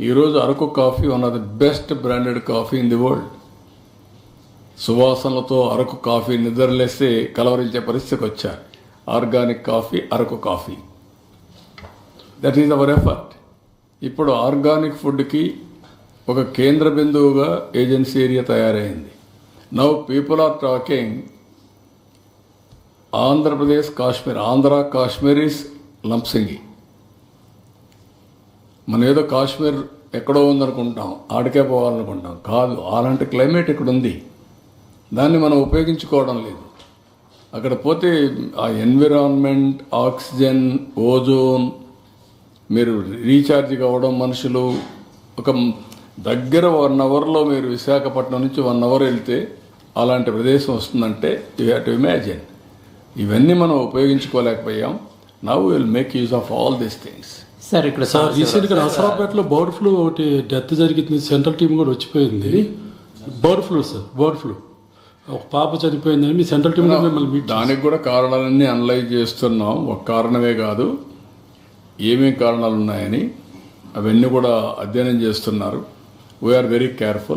ఈరోజు Araku coffee one of the best branded coffee in the world. సువాసనలతో Araku coffee నిద్రలేస్తే కలవరించే పరిస్థితికి వచ్చారు. Organic coffee, Araku coffee. That is our effort. ఇప్పుడు ఆర్గానిక్ ఫుడ్కి ఒక కేంద్ర బిందువుగా ఏజెన్సీ ఏరియా తయారైంది. Now people are talking Andhra Pradesh Kashmir. Andhra Kashmir is Lambasingi. మనం ఏదో కాశ్మీర్ ఎక్కడో ఉందనుకుంటాం, ఆడికే పోవాలనుకుంటాం. కాదు, అలాంటి క్లైమేట్ ఇక్కడ ఉంది. దాన్ని మనం ఉపయోగించుకోవడం లేదు. అక్కడ పోతే ఆ ఎన్విరాన్మెంట్, ఆక్సిజన్, ఓజోన్, మీరు రీఛార్జ్ కావడం, మనుషులు ఒక దగ్గర 1 అవర్లో మీరు విశాఖపట్నం నుంచి 1 అవర్ వెళ్తే అలాంటి ప్రదేశం వస్తుందంటే యూ హ్యావ్ టు ఇమాజిన్. ఇవన్నీ మనం ఉపయోగించుకోలేకపోయాం. Now will make use of all these things. Sir ఇక్కడ రీసెంట్గా నసరాపేటలో బర్డ్ ఫ్లూ ఒకటి డెత్ జరిగింది. సెంట్రల్ టీం కూడా వచ్చిపోయింది. Bird flu sir, bird flu ఒక పాప చనిపోయిందని మీ సెంట్రల్ టీం మిమ్మల్ని మీట్. దానికి కూడా కారణాలన్నీ అనలైజ్ చేస్తున్నాం. ఒక కారణమే కాదు, ఏమేం కారణాలు ఉన్నాయని అవన్నీ కూడా అధ్యయనం చేస్తున్నారు. We are very careful.